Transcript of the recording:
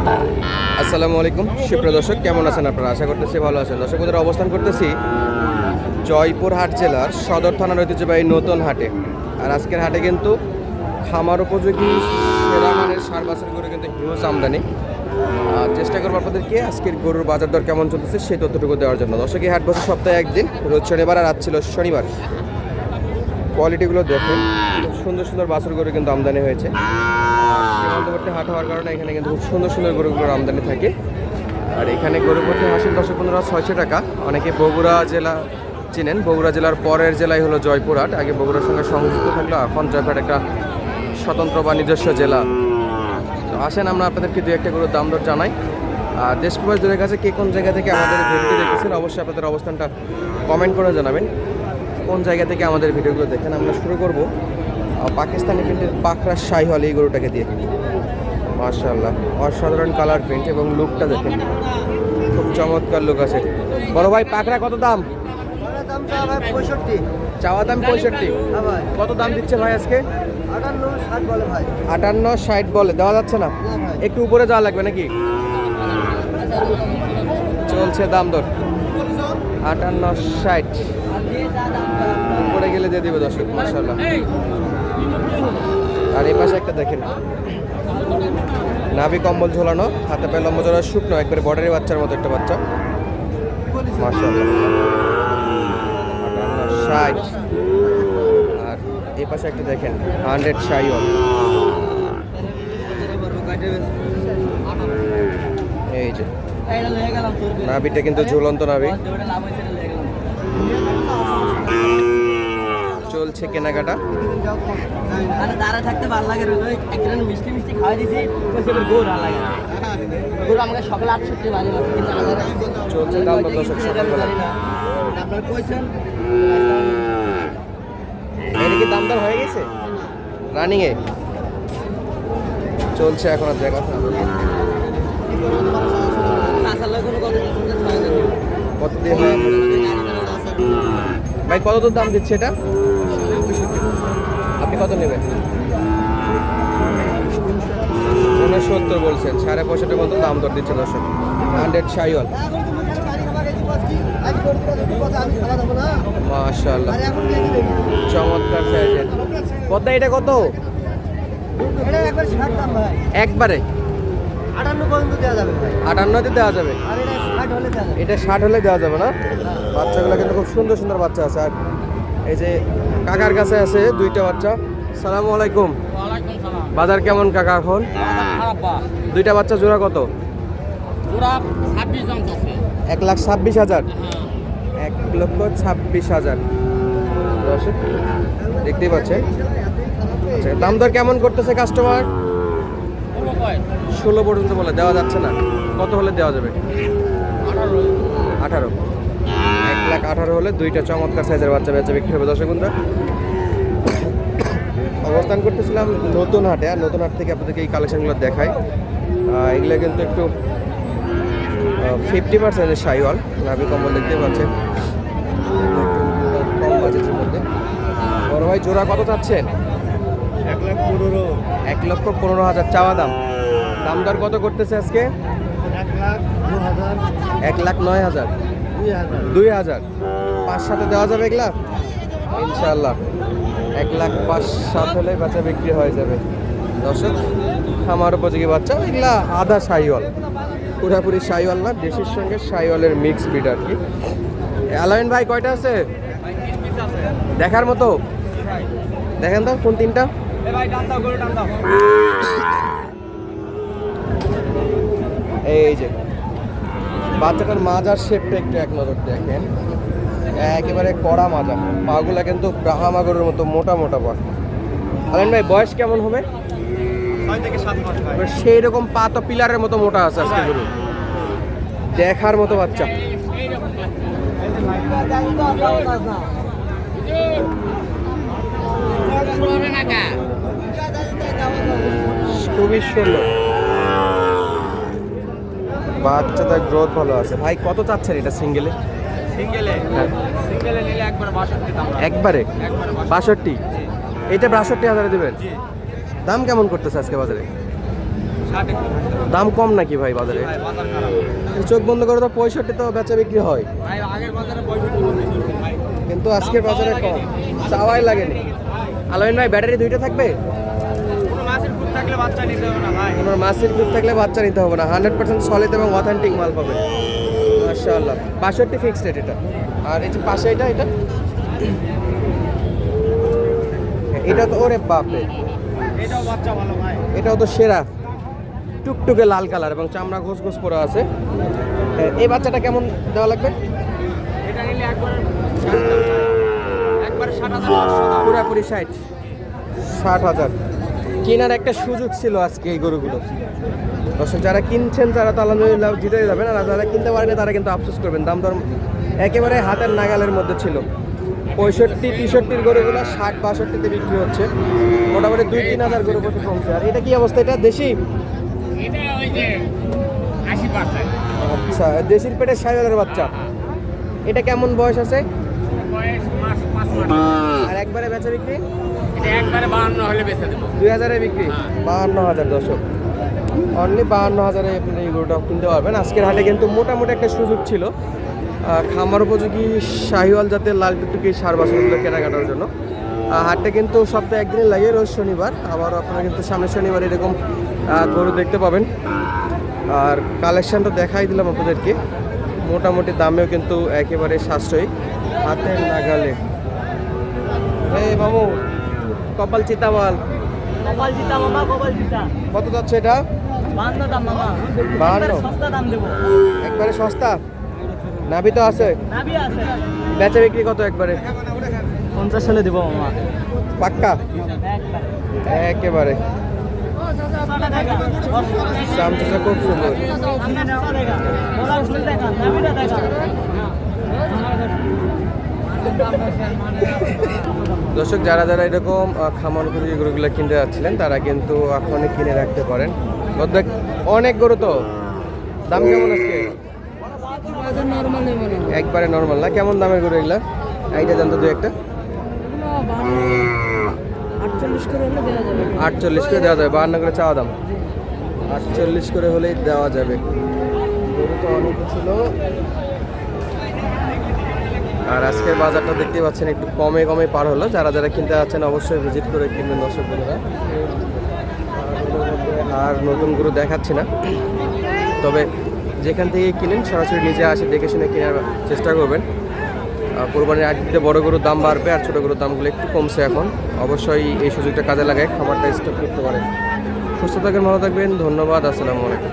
আসসালামু আলাইকুম সুপ্রিয় দর্শক, কেমন আছেন আপনারা? আশা করতেছি ভালো আছেন। দর্শক বন্ধুরা, অবস্থান করতেছি জয়পুরহাট জেলার সদর থানার ঐতিহ্যবাহী নতুন হাটে। আর আজকের হাটে কিন্তু খামার উপযোগী সেরা মানের সার বাছুর গরু কিন্তু হিউজ আমদানি। চেষ্টা করবো আপনাদেরকে আজকের গরুর বাজার দর কেমন চলতেছে সেই তথ্যটুকু দেওয়ার জন্য। দর্শক, এই হাট বছর সপ্তাহে একদিন, রোজ শনিবার আর আজ ছিল শনিবার। কোয়ালিটিগুলো দেখেন, খুব সুন্দর সুন্দর বাছুর গরু কিন্তু আমদানি হয়েছে। সীমান্তবর্তী হাট হওয়ার কারণে এখানে কিন্তু খুব সুন্দর সুন্দর গরুগুলোর আমদানি থাকে। আর এখানে গরু প্রতি হাসিল 10-15-600 টাকা। অনেকে বগুড়া জেলা চিনেন, বগুড়া জেলার পরের জেলায় হলো জয়পুরহাট। আগে বগুড়ার সঙ্গে সংযুক্ত থাকলেও এখন জয়পুরহাট একটা স্বতন্ত্র বা নিজস্ব জেলা। তো আসেন আমরা আপনাদেরকে দু একটা গরুর দাম দর জানাই। আর দেশ প্রবাসীদের কাছে কে কোন জায়গা থেকে আমাদের ভিডিওটি দেখেছেন অবশ্যই আপনাদের অবস্থানটা কমেন্ট করে জানাবেন, কোন জায়গা থেকে আমাদের ভিডিওগুলো দেখেন। আমরা শুরু করব পাকিস্তানি প্রিন্টের পাকড়া শাহিওয়াল এই গরুটাকে দিয়ে। মাশাআল্লাহ, অসাধারণ কালার প্রিন্ট এবং লুকটা দেখেন, খুব চমৎকার লুক আছে। বড় ভাই, পাকড়া কত দাম? চাওয়া দাম 65। কত দাম দিচ্ছে ভাই আজকে? 58-60 বলে ভাই। 58-60 বলে, দেওয়া যাচ্ছে না? একটু উপরে যাওয়া লাগবে নাকি? চলছে দাম দর 58-60, উপরে গেলে দিয়ে দিবে দর্শক। মাশাআল্লাহ। আর এই পাশে একটা দেখেন, নাভি কম্বল ঝোলানো, হাতে পায়ে লম্বা জোড়া শুকনো, একবারে বর্ডারি বাচ্চার মতো একটা বাচ্চা। মাশাআল্লাহ, 58-60। আর এই পাশে একটা দেখেন 100 শাহিওয়াল। এই যে নাভিটা কিন্তু ঝুলন্ত নাভি। চলছে কেনাকাটা। থাকতে ভালো লাগে, মিষ্টি মিষ্টি খাওয়া দিয়েছি, আমাকে সকালে 68 বাজে চলছে দাম দর দর্শক সকালবেলা। আপনার কইছেন এটা কি দাম দর হয়ে গেছে? রানিং এ চলছে এখন, আর দেখা কত দিয়ে ভাই, কত দূর দাম দিচ্ছে এটা? আপনি কত নেবেন? 69 বলছেন, 65.5 মতো দাম দর দিচ্ছে দর্শক। 100 শাহিওয়াল। মাশাআল্লাহ, চমৎকার সাইজের। কত এটা? কত একবারে? 58 পর্যন্ত দেওয়া যাবে ভাই। 58 দেওয়া যাবে? আর এটা 60 হলে দেওয়া যাবে। এটা 60 হলে দেওয়া যাবে না? বাচ্চাগুলো কিন্তু খুব সুন্দর সুন্দর বাচ্চা আছে। আর এই যে কাকার কাছে আছে দুইটা বাচ্চা। সালামু আলাইকুম। বাজার কেমন কাকা এখন? দুইটা বাচ্চা জোড়া কত? জোড়া 26 দাম আছে। 1,26,000। 1,26,000 দর্শক দেখতেই পাচ্ছেন। আচ্ছা, দাম দর কেমন করতেছে কাস্টমার? 16 পর্যন্ত বলে, দেওয়া যাচ্ছে না। কত হলে দেওয়া যাবে? 18। 1,18,000 হলে দুইটা চমৎকার সাইজের বাচ্চা বেচা বিক্রি হবে দর্শক বন্ধুরা। অবস্থান করতেছিলাম নতুন হাটে, আর নতুন হাট থেকে আপনাদেরকে এই কালেকশনগুলো দেখাই। এগুলো কিন্তু একটু 50% শাহিওয়াল। নাভি কম্বল দেখতে পাচ্ছেন, কম বাজেটের মধ্যে। বড় ভাই, জোড়া কত চাচ্ছেন? 1,15,000 চাওয়া দাম। দাম দর কত করতেছে আজকে? 1,09,000। 2,000 5-7 দেওয়া যাবে এগুলা ইনশাআল্লাহ? 1,05,000 হলে বাচ্চা বিক্রি হয়ে যাবে দর্শক। খামার উপযোগী বাচ্চা, এগুলা আধা শাহিওয়াল, পুরাপুরি শাহিওয়াল না, দেশির সঙ্গে শাহিওয়ালের মিক্স ব্রিড আর কি। আলামিন ভাই, কয়টা আছে দেখার মতো? দেখেন তো কোন তিনটা। এই যে বাচ্চাটার মাজার শেপটা একটু এক নজর দেখেন, একেবারে কড়া মাজা। পাগুলা কিন্তু ব্রাহ্মাগরের মতো মোটা মোটা পা। আলামিন ভাই, বয়স কেমন হবে? 6 থেকে 7 মাস ভাই। সেই রকম পা তো পিলারের মতো মোটা আছে আজকে গরু, দেখার মতো বাচ্চা। খুবই সুন্দর বাচ্চা, তার গ্রোথ ভালো আছে। ভাই, কত চাচ্ছেন এটা সিঙ্গেলে? সিঙ্গেলে নিলে একবারে 62 দাম। একবারে 62? এটা 62,000 দেবেন? দাম কেমন করতেছে আজকে বাজারে? 60 একটু থাকতে পারে। দাম কম নাকি ভাই বাজারে? ভাই বাজার খারাপ। চোখ বন্ধ করে তো 65 তো বেচা বিক্রি হয়, ভাই আগের বাজারে 65 বলতে চলছে ভাই। কিন্তু আজকের বাজারে কম, চাওয়াই লাগেনি। আলামিন ভাই, ব্যাটারি দুইটা থাকবে? কোনো মাছের খুঁত থাকলে বাচ্চা নিতে হবে না ভাই। কোনো মাছের দুধ থাকলে বাচ্চা নিতে হবে না, 100% সলিড এবং অথেন্টিক মাল পাবেন। মাশাআল্লাহ, 62 ফিক্সড রেট এটা। আর এই যে পাশে এটা এটা তো ওরে বাপরে, এটাও বাচ্চা ভালো ভাই। এটাও তো সেরা, টুকটুকে লাল কালার এবং চামড়া ঘোষ ঘোষ পরে আছে। এই বাচ্চাটা কেমন দেওয়া লাগবে? এটা নিলে একবারে 60,000 পুরাপুরি 60,000 কেনার একটা সুযোগ ছিল আজকে এই গরুগুলো। দর্শক যারা কিনছেন তারা তো আলহামদুলিল্লাহ জিতে যাবেন, আর যারা কিনতে পারেনি তারা কিন্তু আফসোস করবেন। দাম দর একেবারে হাতের নাগালের মধ্যে ছিল। 65-63 গরুগুলো 60-62তে বিক্রি হচ্ছে, মোটামুটি 2-3 হাজার গরু প্রতি কমছে। আর এটা কি অবস্থা? এটা দেশি? এটা ওই যে 80%। আচ্ছা, দেশির পেটে সাইওয়ালের বাচ্চা। এটা কেমন বয়স আছে? বয়স মাস 5 মাস। আর একবারে বেচা বিক্রি এটা একবারে 52 হলে বেচে দেব। 2000-এ বিক্রি, 52,000 দর্শক, অনলি 52,000-এ আপনি এই গরুটা কিনতে পারবেন। আজকের হাটে কিন্তু মোটামুটি একটা সুযোগ ছিল খামার উপযোগী শাহিওয়াল জাতের লাল টুকটুকি সার বাছুরগুলো কেনাকাটার জন্য। হাটটা কিন্তু সপ্তাহে একদিনই লাগে, রোজ শনিবার। আবারও আপনারা কিন্তু সামনের শনিবার এরকম গরু দেখতে পাবেন। আর কালেকশানটা দেখাই দিলাম আপনাদেরকে, মোটামুটি দামেও কিন্তু একেবারে সাশ্রয়ী, হাতের নাগালে। এই মামু, কপাল চিতাওয়াল কপাল জিতা মামা, কপাল জিতা। কত যাচ্ছে এটা? 52 দাম মামা। 52? সস্তা দাম দেবো। একবারে সস্তা? নাভি তো আছে? নাভি আছে। বেচা বিক্রি কত একবারে? 50 হলে দেবো মামা। পাক্কা? একেবারে চামচা খুব সুন্দর। দর্শক যারা যারা এরকম খামার উপযোগী গরুগুলো কিনতে যাচ্ছিলেন তারা কিন্তু এখনই কিনে রাখতে পারেন। অনেক গরু তো, দাম কেমন আজকে? একবারে নর্মাল না? কেমন দামের গরু এগুলা? এইটা জানতো দু একটা। 48 করে দেওয়া যাবে, 52 করে চাওয়া দাম। 48 করে হলেই দেওয়া যাবে। গরু তো অনেক ছিল। আর আজকের বাজারটা দেখতে পাচ্ছেন একটু কমে কমে পার হলো। যারা যারা কিনতে যাচ্ছেন অবশ্যই ভিজিট করে কিনবেন দর্শক বন্ধুরা। আর নতুন গরু দেখাচ্ছি না, তবে যেখান থেকে কিনেন সরাসরি নিজে আসে দেখে শুনে কেনার চেষ্টা করবেন। কোরবানির আগে বড় গরুর দাম বাড়বে আর ছোটো গরুর দামগুলো একটু কমছে এখন। অবশ্যই এই সুযোগটা কাজে লাগায় খামারটা স্টক করতে পারেন। সুস্থ থাকেন, ভালো থাকবেন, ধন্যবাদ, আসসালামু আলাইকুম।